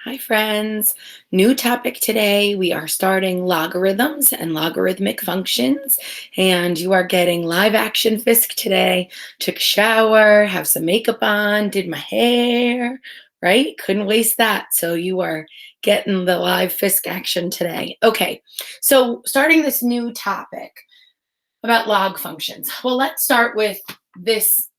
Hi, friends. New topic today. We are starting logarithms and logarithmic functions, and you are getting live action Fisk today. Took a shower, have some makeup on, did my hair, right? Couldn't waste that. So you are getting the live Fisk action today. Okay, so starting this new topic about log functions. Well, let's start with this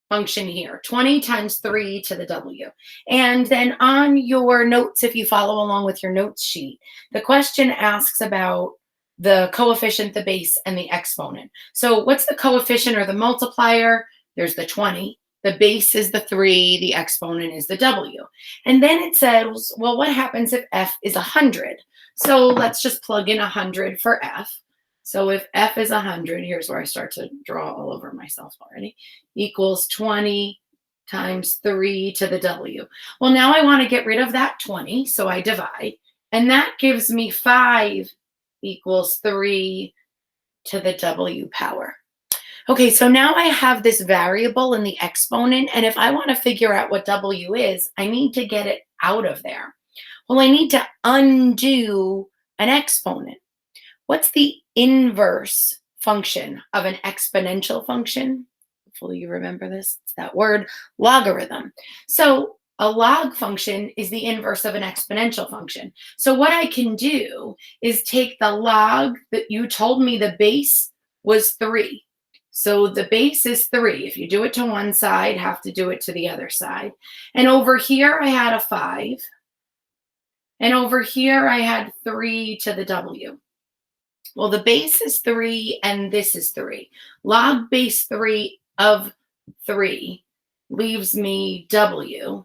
function here, 20 times 3 to the w. And then on your notes, if you follow along with your notes sheet, the question asks about the coefficient, the base, and the exponent. So what's the coefficient or the multiplier? There's the 20. The base is the 3. The exponent is the w. And then it says, well, what happens if f is 100? So let's just plug in 100 for f. So if f is 100, here's where I start to draw all over myself already, equals 20 times 3 to the w. Well, now I want to get rid of that 20, so I divide. And that gives me 5 equals 3 to the w power. Okay, so now I have this variable in the exponent, and if I want to figure out what w is, I need to get it out of there. Well, I need to undo an exponent. What's the inverse function of an exponential function? Hopefully you remember this. It's that word, logarithm. So a log function is the inverse of an exponential function. So what I can do is take the log that you told me the base was 3. So the base is 3. If you do it to one side, have to do it to the other side. And over here I had a 5. And over here I had 3 to the w. Well, the base is 3 and this is 3. Log base 3 of 3 leaves me w.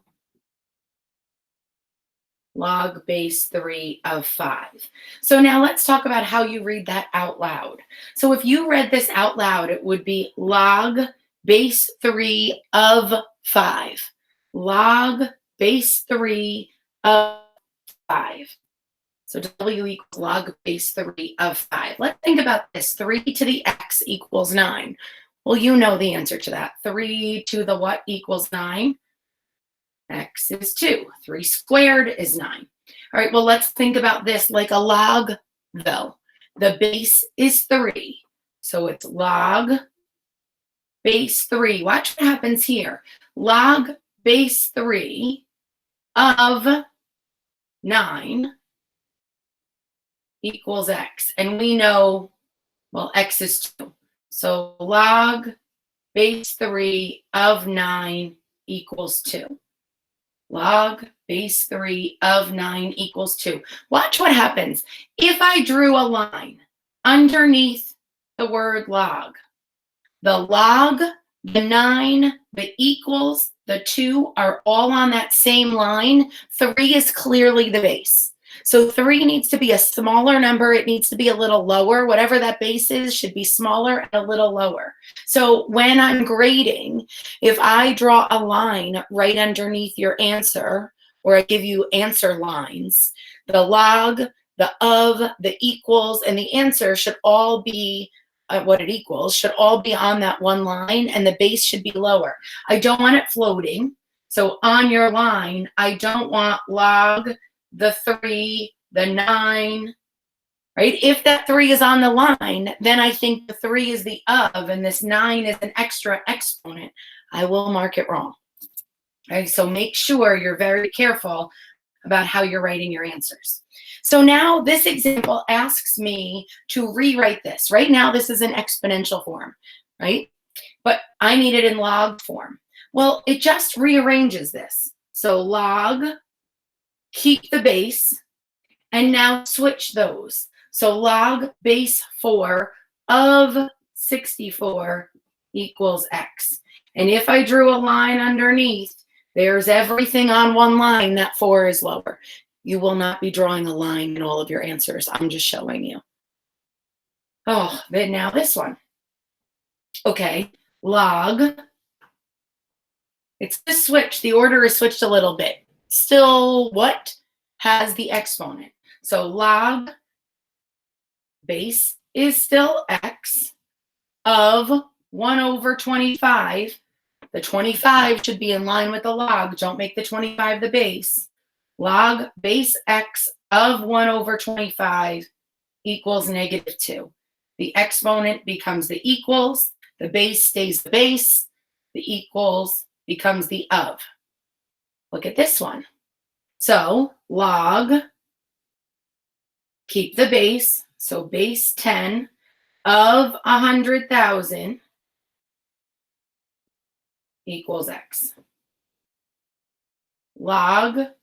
Log base 3 of 5. So now let's talk about how you read that out loud. So if you read this out loud, it would be log base 3 of 5. Log base 3 of 5. So w equals log base 3 of 5. Let's think about this. 3 to the x equals 9. Well, you know the answer to that. 3 to the what equals 9? X is 2. 3 squared is 9. All right, well, let's think about this like a log, though. The base is 3. So it's log base 3. Watch what happens here. Log base 3 of 9 equals x. And we know, well, x is 2. So log base 3 of 9 equals 2. Log base 3 of 9 equals 2. Watch what happens. If I drew a line underneath the word log, the log, the 9, the equals, the 2 are all on that same line. 3 is clearly the base. So 3 needs to be a smaller number. It needs to be a little lower. Whatever that base is should be smaller and a little lower. So when I'm grading, if I draw a line right underneath your answer, or I give you answer lines, the log, the of, the equals, and the answer should all be what it equals, should all be on that one line, and the base should be lower. I don't want it floating. So on your line, I don't want log, the 3, the 9, right? If that 3 is on the line, then I think the 3 is the of, and this 9 is an extra exponent. I will mark it wrong. Okay, so make sure you're very careful about how you're writing your answers. So now this example asks me to rewrite this. Right now, this is an exponential form, right? But I need it in log form. Well, it just rearranges this. So log, keep the base, and now switch those. So log base 4 of 64 equals x. And if I drew a line underneath, there's everything on one line. That 4 is lower. You will not be drawing a line in all of your answers. I'm just showing you. Oh, then now this one. Okay, log. It's just switched. The order is switched a little bit. Still what has the exponent? So log base is still x of 1 over 25. The 25 should be in line with the log. Don't make the 25 the base. log base x of 1 over 25 equals -2. The exponent becomes the equals, the base stays the base, the equals becomes the of. Look at this one. So log, keep the base, so base 10 of 100,000 equals x. Log,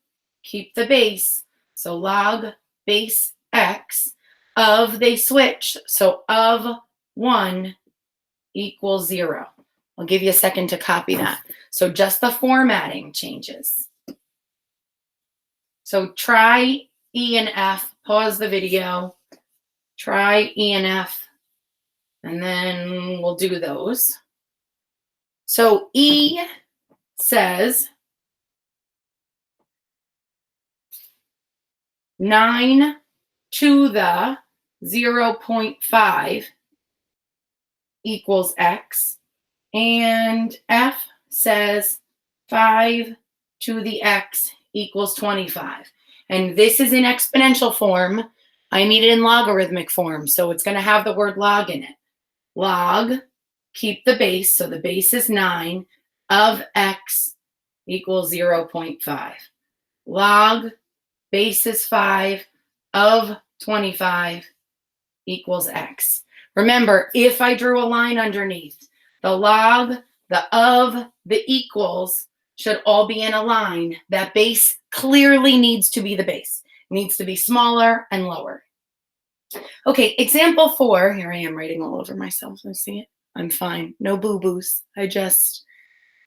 keep the base, so log base x of, they switch, so of 1 equals 0. I'll give you a second to copy that. So just the formatting changes. So try E and F, pause the video, try E and F, and then we'll do those. So E says 9 to the 0.5 equals x, and F says 5 to the x equals 25. And this is in exponential form. I need it in logarithmic form, so it's going to have the word log in it. Log, keep the base, so the base is 9, of x equals 0.5. Log, base is 5, of 25 equals x. Remember, if I drew a line underneath, the log, the of, the equals should all be in a line. That base clearly needs to be the base. It needs to be smaller and lower. Okay, example 4. Here I am writing all over myself. I see it. I'm fine. No boo-boos. I'm just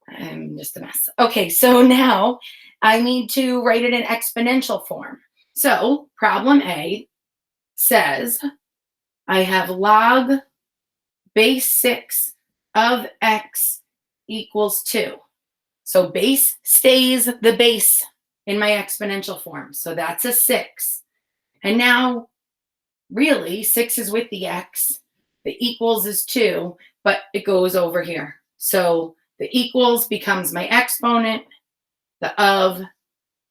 a mess. Okay, so now I need to write it in exponential form. So problem A says I have log base 6 of x equals 2. So base stays the base in my exponential form. So that's a 6. And now, really, 6 is with the x. The equals is 2, but it goes over here. So the equals becomes my exponent. The of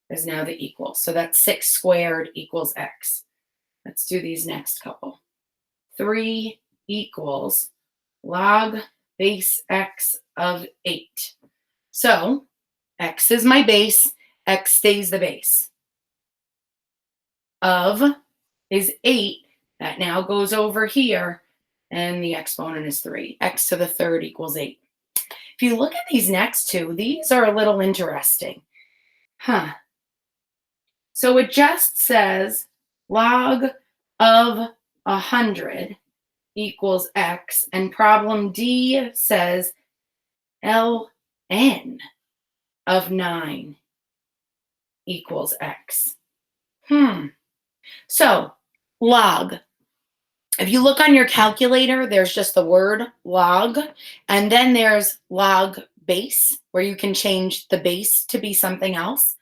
is now the equal. So that's 6 squared equals x. Let's do these next couple. 3 equals log base x of 8. So x is my base, x stays the base. Of is 8, that now goes over here, and the exponent is 3. X to the third equals 8. If you look at these next two, these are a little interesting. So it just says log of 100 equals x, and problem D says ln of 9 equals x. So log. If you look on your calculator, there's just the word log, and then there's log base, where you can change the base to be something else.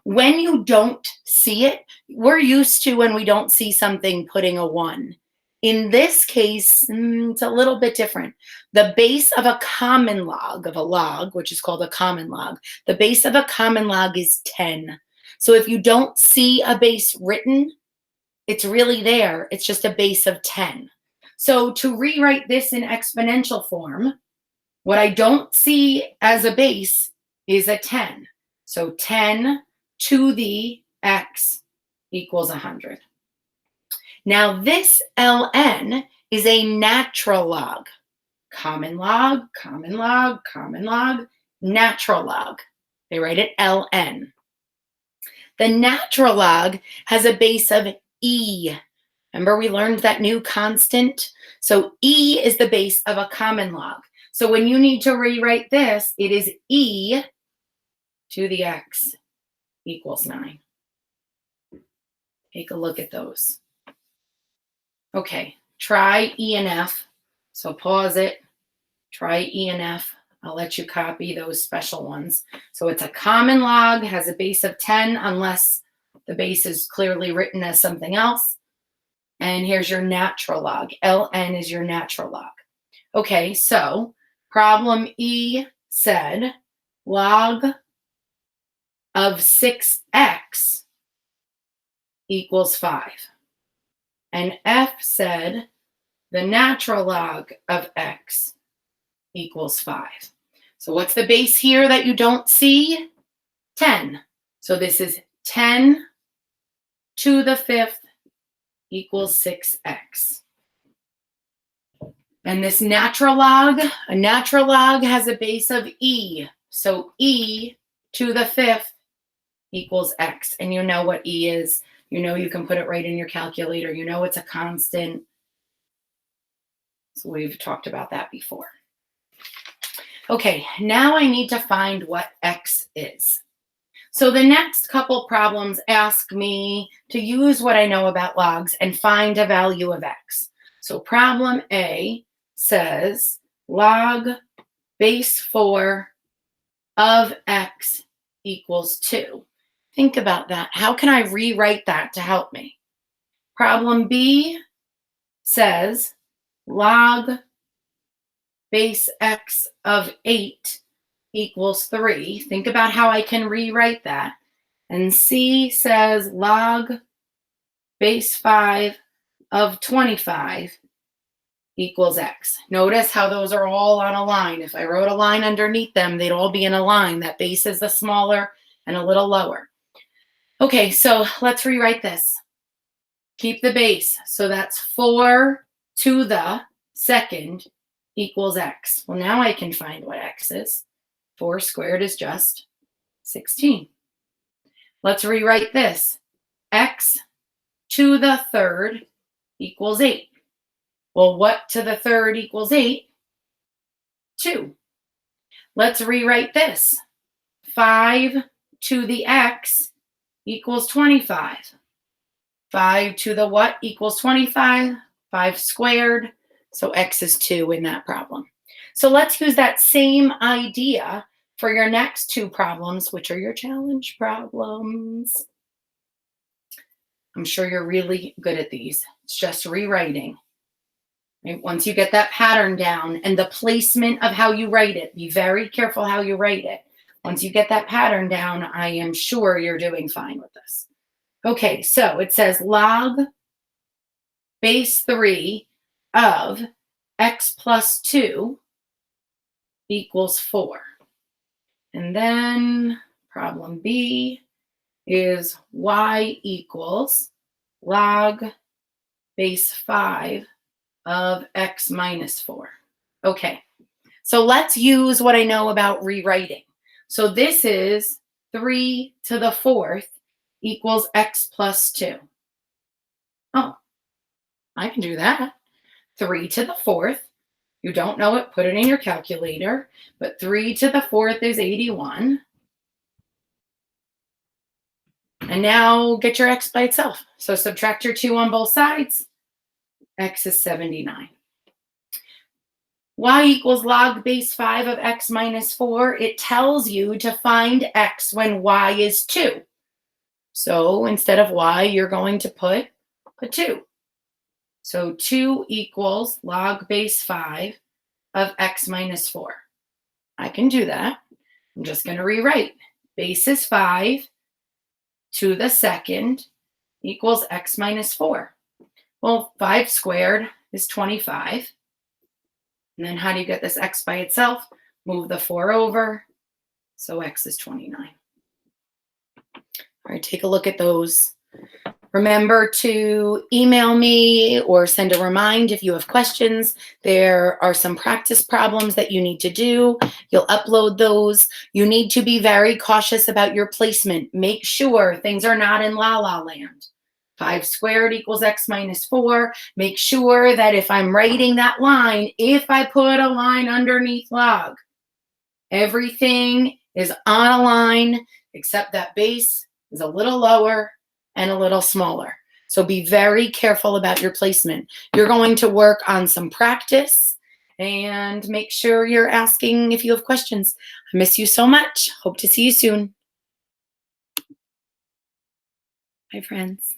When you don't see it, we're used to, when we don't see something, putting a 1. In this case, it's a little bit different. The base of a common log, of a log, which is called a common log, the base of a common log is 10. So if you don't see a base written, it's really there. It's just a base of 10. So to rewrite this in exponential form, what I don't see as a base is a 10. So 10 to the x equals 100. Now this ln is a natural log. Common log, common log, common log, natural log. They write it ln. The natural log has a base of e. Remember, we learned that new constant? So e is the base of a common log. So when you need to rewrite this, it is e to the x equals 9. Take a look at those. Okay, try E and F. So pause it, try E and F. I'll let you copy those special ones. So it's a common log, has a base of 10, unless the base is clearly written as something else. And here's your natural log. ln is your natural log. Okay, so problem E said log of 6x x equals 5. And F said the natural log of x equals 5. So what's the base here that you don't see? 10. So this is 10 to the 5th equals 6x. And this natural log, a natural log has a base of e. So e to the 5th equals x. And you know what e is. You know you can put it right in your calculator. You know it's a constant. So we've talked about that before. Okay, now I need to find what x is. So the next couple problems ask me to use what I know about logs and find a value of x. So problem A says log base 4 of x equals 2. Think about that. How can I rewrite that to help me? Problem B says log base x of 8 equals 3. Think about how I can rewrite that. And C says log base 5 of 25 equals x. Notice how those are all on a line. If I wrote a line underneath them, they'd all be in a line. That base is the smaller and a little lower. Okay, so let's rewrite this. Keep the base. So that's 4 to the 2nd equals x. Well, now I can find what x is. 4 squared is just 16. Let's rewrite this. X to the 3rd equals 8. Well, what to the 3rd equals 8? 2. Let's rewrite this. 5 to the x equals 25. 5 to the what equals 25? 5 squared. So x is 2 in that problem. So let's use that same idea for your next two problems, which are your challenge problems. I'm sure you're really good at these. It's just rewriting. Right? Once you get that pattern down and the placement of how you write it, be very careful how you write it. Once you get that pattern down, I am sure you're doing fine with this. Okay, so it says log base 3 of x plus 2 equals 4. And then problem B is y equals log base 5 of x minus 4. Okay, so let's use what I know about rewriting. So this is 3 to the 4th equals x plus 2. Oh, I can do that. 3 to the 4th. You don't know it, put it in your calculator. But 3 to the 4th is 81. And now get your x by itself. So subtract your 2 on both sides. X is 79. Y equals log base 5 of x minus 4. It tells you to find x when y is 2. So instead of y, you're going to put a 2. So 2 equals log base 5 of x minus 4. I can do that. I'm just going to rewrite. Base is 5 to the 2nd equals x minus 4. Well, 5 squared is 25. And then how do you get this x by itself? Move the 4 over. So x is 29. All right, take a look at those. Remember to email me or send a remind if you have questions. There are some practice problems that you need to do. You'll upload those. You need to be very cautious about your placement. Make sure things are not in la-la land. 5 squared equals x minus 4. Make sure that if I'm writing that line, if I put a line underneath log, everything is on a line except that base is a little lower and a little smaller. So be very careful about your placement. You're going to work on some practice and make sure you're asking if you have questions. I miss you so much. Hope to see you soon. Bye, friends.